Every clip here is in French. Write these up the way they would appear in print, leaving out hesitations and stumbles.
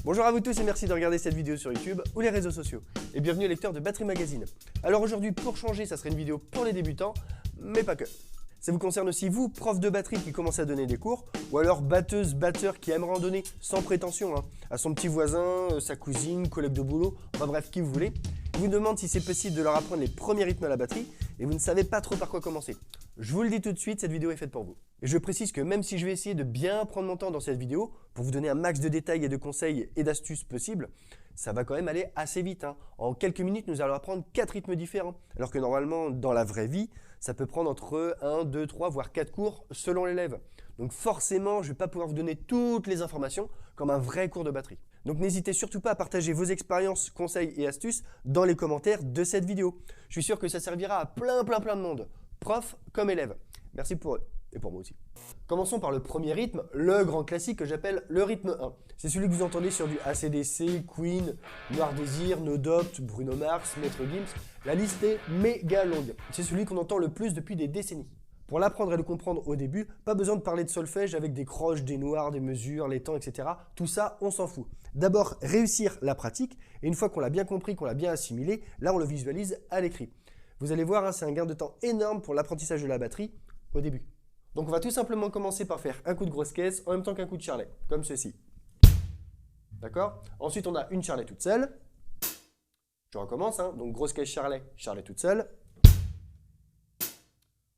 Bonjour à vous tous et merci de regarder cette vidéo sur YouTube ou les réseaux sociaux. Et bienvenue lecteur de Batterie Magazine. Alors aujourd'hui, pour changer, ça serait une vidéo pour les débutants, mais pas que. Ça vous concerne aussi vous, prof de batterie qui commence à donner des cours, ou alors batteuse, batteur qui aimerait en donner sans prétention, à son petit voisin, sa cousine, collègue de boulot, enfin bref, qui vous voulez. Il vous demande si c'est possible de leur apprendre les premiers rythmes à la batterie et vous ne savez pas trop par quoi commencer. Je vous le dis tout de suite, cette vidéo est faite pour vous. Et je précise que même si je vais essayer de bien prendre mon temps dans cette vidéo pour vous donner un max de détails et de conseils et d'astuces possibles, ça va quand même aller assez vite. En quelques minutes, nous allons apprendre 4 rythmes différents. Alors que normalement, dans la vraie vie, ça peut prendre entre 1, 2, 3, voire 4 cours selon l'élève. Donc forcément, je ne vais pas pouvoir vous donner toutes les informations comme un vrai cours de batterie. Donc n'hésitez surtout pas à partager vos expériences, conseils et astuces dans les commentaires de cette vidéo. Je suis sûr que ça servira à plein de monde, profs comme élèves. Merci pour eux et pour moi aussi. Commençons par le premier rythme, le grand classique que j'appelle le rythme 1. C'est celui que vous entendez sur du AC/DC, Queen, Noir Désir, No Doubt, Bruno Mars, Maître Gims. La liste est méga longue. C'est celui qu'on entend le plus depuis des décennies. Pour l'apprendre et le comprendre au début, pas besoin de parler de solfège avec des croches, des noirs, des mesures, les temps, etc. Tout ça, on s'en fout. D'abord, réussir la pratique, et une fois qu'on l'a bien compris, qu'on l'a bien assimilé, là on le visualise à l'écrit. Vous allez voir, c'est un gain de temps énorme pour l'apprentissage de la batterie au début. Donc on va tout simplement commencer par faire un coup de grosse caisse en même temps qu'un coup de charlet, comme ceci. D'accord? Ensuite on a une charlet toute seule. Je recommence, donc grosse caisse charlet, charlet toute seule.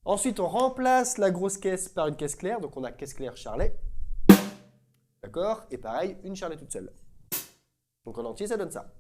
Ensuite on remplace la grosse caisse par une caisse claire, donc on a caisse claire charlet. D'accord? Et pareil, une charlet toute seule. Donc en entier ça donne ça.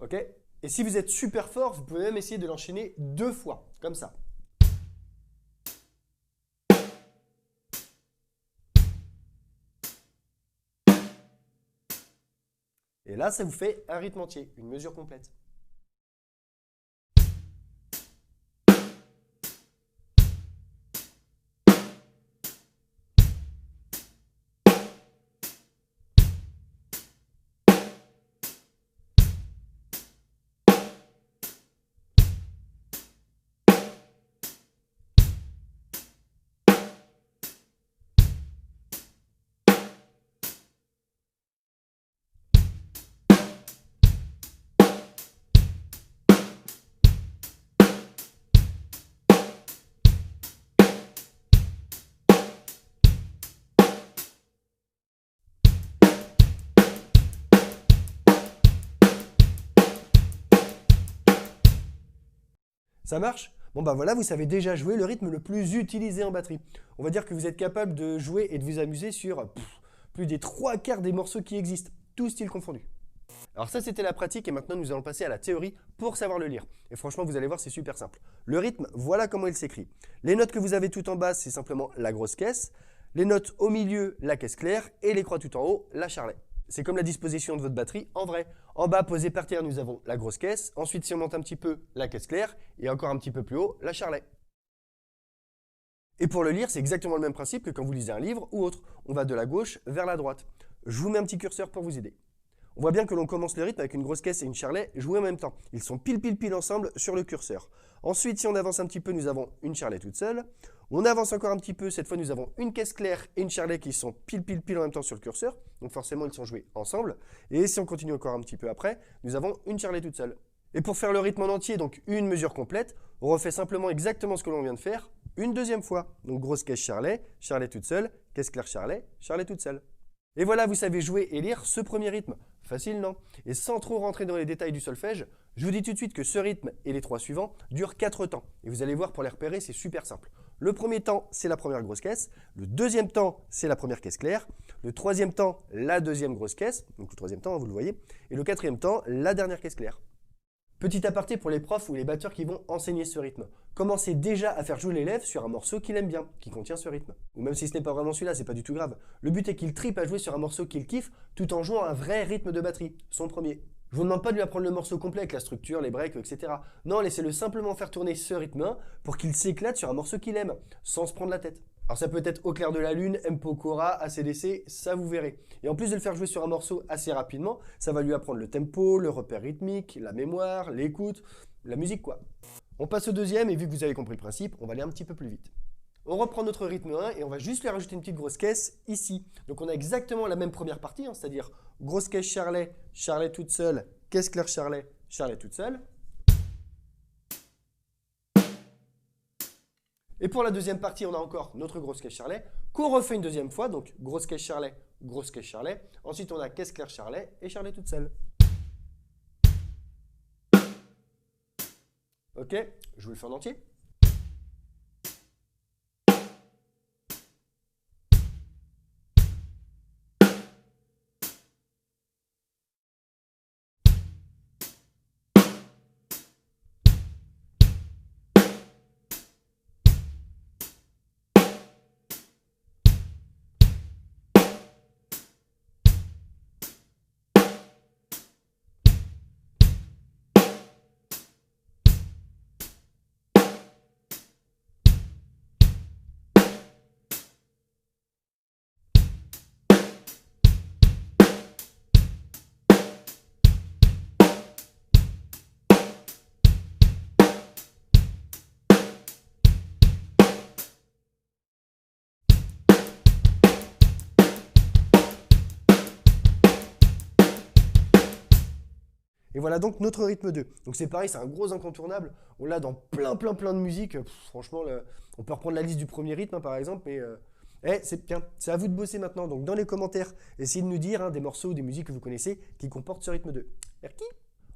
Ok? Et si vous êtes super fort, vous pouvez même essayer de l'enchaîner 2 fois, comme ça. Et là, ça vous fait un rythme entier, une mesure complète. Ça marche? Bon bah voilà, vous savez déjà jouer le rythme le plus utilisé en batterie. On va dire que vous êtes capable de jouer et de vous amuser sur plus des 3/4 des morceaux qui existent, tous styles confondus. Alors ça c'était la pratique et maintenant nous allons passer à la théorie pour savoir le lire. Et franchement vous allez voir c'est super simple. Le rythme, voilà comment il s'écrit. Les notes que vous avez tout en bas c'est simplement la grosse caisse. Les notes au milieu, la caisse claire et les croix tout en haut, la charlet. C'est comme la disposition de votre batterie en vrai. En bas, posé par terre, nous avons la grosse caisse. Ensuite, si on monte un petit peu, la caisse claire. Et encore un petit peu plus haut, la charlet. Et pour le lire, c'est exactement le même principe que quand vous lisez un livre ou autre. On va de la gauche vers la droite. Je vous mets un petit curseur pour vous aider. On voit bien que l'on commence le rythme avec une grosse caisse et une charlet jouées en même temps. Ils sont pile ensemble sur le curseur. Ensuite, si on avance un petit peu, nous avons une charlet toute seule. On avance encore un petit peu, cette fois nous avons une caisse claire et une charlet qui sont pile en même temps sur le curseur. Donc forcément, ils sont joués ensemble. Et si on continue encore un petit peu après, nous avons une charlet toute seule. Et pour faire le rythme en entier, donc une mesure complète, on refait simplement exactement ce que l'on vient de faire une deuxième fois. Donc grosse caisse charlet, charlet toute seule, caisse claire charlet, charlet toute seule. Et voilà, vous savez jouer et lire ce premier rythme. Facile, non? Et sans trop rentrer dans les détails du solfège, je vous dis tout de suite que ce rythme et les 3 suivants durent 4 temps. Et vous allez voir, pour les repérer, c'est super simple. Le premier temps, c'est la première grosse caisse. Le deuxième temps, c'est la première caisse claire. Le troisième temps, la deuxième grosse caisse. Donc le troisième temps, vous le voyez. Et le quatrième temps, la dernière caisse claire. Petit aparté pour les profs ou les batteurs qui vont enseigner ce rythme. Commencez déjà à faire jouer l'élève sur un morceau qu'il aime bien, qui contient ce rythme. Ou même si ce n'est pas vraiment celui-là, c'est pas du tout grave. Le but est qu'il tripe à jouer sur un morceau qu'il kiffe tout en jouant un vrai rythme de batterie, son premier. Je vous demande pas de lui apprendre le morceau complet avec la structure, les breaks, etc. Non, laissez-le simplement faire tourner ce rythme 1 pour qu'il s'éclate sur un morceau qu'il aime, sans se prendre la tête. Alors ça peut être Au clair de la lune, M-Pokora, AC/DC, ça vous verrez. Et en plus de le faire jouer sur un morceau assez rapidement, ça va lui apprendre le tempo, le repère rythmique, la mémoire, l'écoute, la musique quoi. On passe au deuxième et vu que vous avez compris le principe, on va aller un petit peu plus vite. On reprend notre rythme 1 et on va juste lui rajouter une petite grosse caisse ici. Donc on a exactement la même première partie, hein, c'est-à-dire grosse caisse charlet, charlet toute seule, caisse claire charlet, charlet toute seule. Et pour la deuxième partie, on a encore notre grosse caisse charlet qu'on refait une deuxième fois. Donc grosse caisse charlet, grosse caisse charlet. Ensuite, on a caisse claire charlet et charlet toute seule. Ok, je vous le fais en entier. Et voilà donc notre rythme 2. Donc c'est pareil, c'est un gros incontournable. On l'a dans plein de musiques. Franchement, on peut reprendre la liste du premier rythme hein, par exemple. Mais c'est à vous de bosser maintenant. Donc dans les commentaires, essayez de nous dire hein, des morceaux ou des musiques que vous connaissez qui comportent ce rythme 2. Merci.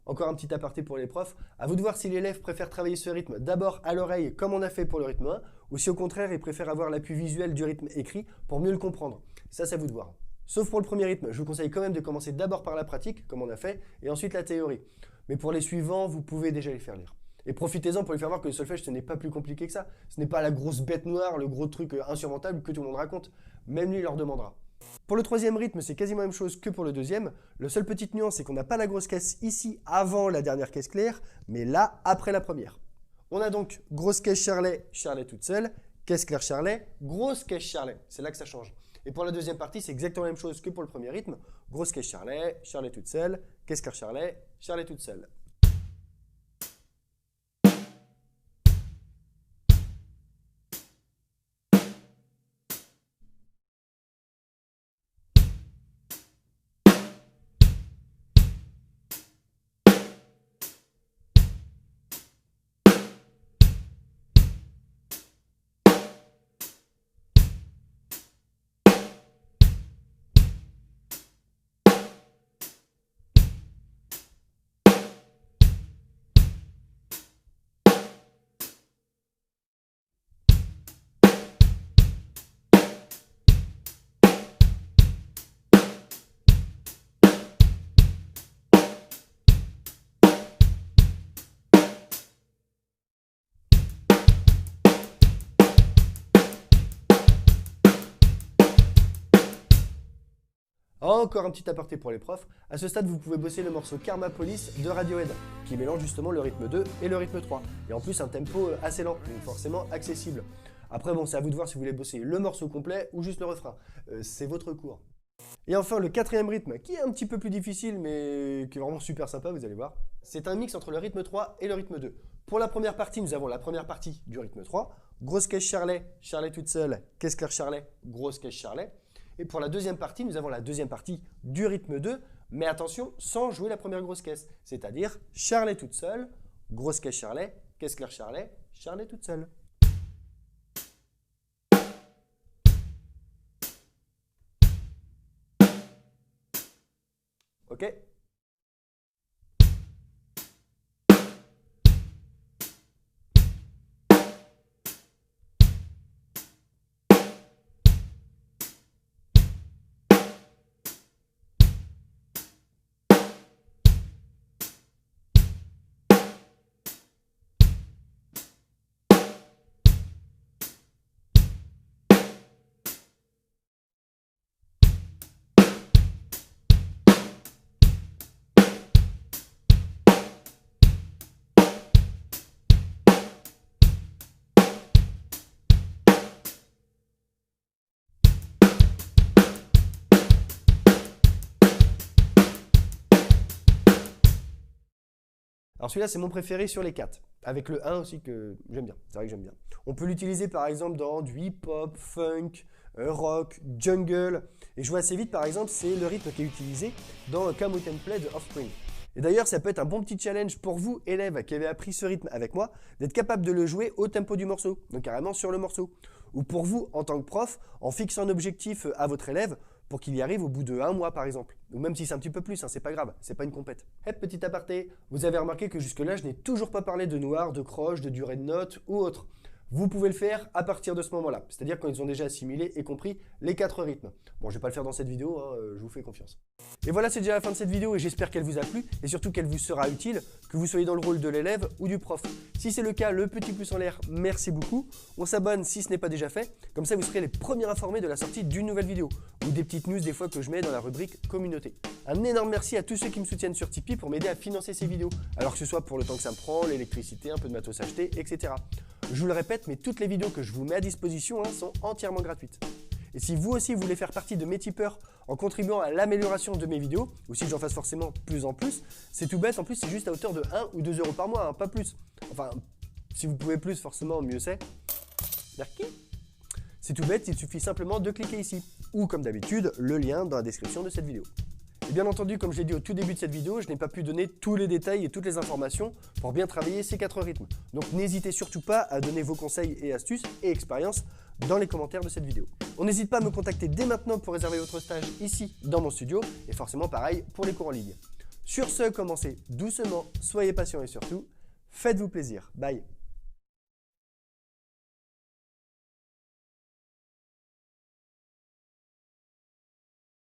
Encore un petit aparté pour les profs. À vous de voir si l'élève préfère travailler ce rythme d'abord à l'oreille comme on a fait pour le rythme 1 ou si au contraire il préfère avoir l'appui visuel du rythme écrit pour mieux le comprendre. Ça, c'est à vous de voir. Sauf pour le premier rythme, je vous conseille quand même de commencer d'abord par la pratique, comme on a fait, et ensuite la théorie. Mais pour les suivants, vous pouvez déjà les faire lire. Et profitez-en pour lui faire voir que le solfège, ce n'est pas plus compliqué que ça. Ce n'est pas la grosse bête noire, le gros truc insurmontable que tout le monde raconte. Même lui, il leur demandera. Pour le troisième rythme, c'est quasiment la même chose que pour le deuxième. La seule petite nuance, c'est qu'on n'a pas la grosse caisse ici avant la dernière caisse claire, mais là, après la première. On a donc grosse caisse charlet, charlet toute seule, caisse claire charlet, grosse caisse charlet. C'est là que ça change. Et pour la deuxième partie, c'est exactement la même chose que pour le premier rythme. Grosse caisse charlet, charlet toute seule, caisse claire charlet, charlet toute seule. Encore un petit aparté pour les profs. À ce stade, vous pouvez bosser le morceau Karma Police de Radiohead, qui mélange justement le rythme 2 et le rythme 3. Et en plus, un tempo assez lent, donc forcément accessible. Après, bon, c'est à vous de voir si vous voulez bosser le morceau complet ou juste le refrain. C'est votre cours. Et enfin, le quatrième rythme, qui est un petit peu plus difficile, mais qui est vraiment super sympa, vous allez voir. C'est un mix entre le rythme 3 et le rythme 2. Pour la première partie, nous avons la première partie du rythme 3. Grosse caisse charlet, charlet toute seule, caisse claire charlet, grosse caisse charlet. Et pour la deuxième partie, nous avons la deuxième partie du rythme 2, mais attention, sans jouer la première grosse caisse. C'est-à-dire charlet toute seule, grosse caisse charlet, caisse claire charlet, charlet toute seule. Ok ? Alors celui-là, c'est mon préféré sur les 4, avec le 1 aussi que j'aime bien, c'est vrai que j'aime bien. On peut l'utiliser par exemple dans du hip-hop, funk, rock, jungle, et je vois assez vite par exemple, c'est le rythme qui est utilisé dans Come We Can Play de Offspring. Et d'ailleurs, ça peut être un bon petit challenge pour vous, élèves, qui avez appris ce rythme avec moi, d'être capable de le jouer au tempo du morceau, donc carrément sur le morceau. Ou pour vous, en tant que prof, en fixant un objectif à votre élève pour qu'il y arrive au bout de 1 mois par exemple. Ou même si c'est un petit peu plus, hein, c'est pas grave, c'est pas une compète. Hé, petit aparté, vous avez remarqué que jusque-là, je n'ai toujours pas parlé de noir, de croche, de durée de note ou autre. Vous pouvez le faire à partir de ce moment-là, c'est-à-dire quand ils ont déjà assimilé et compris les 4 rythmes. Bon, je vais pas le faire dans cette vidéo, hein, je vous fais confiance. Et voilà, c'est déjà la fin de cette vidéo et j'espère qu'elle vous a plu et surtout qu'elle vous sera utile, que vous soyez dans le rôle de l'élève ou du prof. Si c'est le cas, le petit pouce en l'air, merci beaucoup. On s'abonne si ce n'est pas déjà fait, comme ça vous serez les premiers informés de la sortie d'une nouvelle vidéo ou des petites news des fois que je mets dans la rubrique communauté. Un énorme merci à tous ceux qui me soutiennent sur Tipeee pour m'aider à financer ces vidéos, alors que ce soit pour le temps que ça me prend, l'électricité, un peu de matos acheté, etc. Je vous le répète, mais toutes les vidéos que je vous mets à disposition sont entièrement gratuites. Et si vous aussi voulez faire partie de mes tipeurs en contribuant à l'amélioration de mes vidéos, ou si j'en fasse forcément plus en plus, c'est tout bête, en plus c'est juste à hauteur de 1 ou 2 euros par mois, hein, pas plus. Enfin, si vous pouvez plus, forcément mieux c'est. Merci. C'est tout bête, il suffit simplement de cliquer ici, ou comme d'habitude, le lien dans la description de cette vidéo. Et bien entendu, comme je l'ai dit au tout début de cette vidéo, je n'ai pas pu donner tous les détails et toutes les informations pour bien travailler ces 4 rythmes. Donc n'hésitez surtout pas à donner vos conseils et astuces et expériences dans les commentaires de cette vidéo. On n'hésite pas à me contacter dès maintenant pour réserver votre stage ici dans mon studio et forcément pareil pour les cours en ligne. Sur ce, commencez doucement, soyez patient et surtout, faites-vous plaisir. Bye!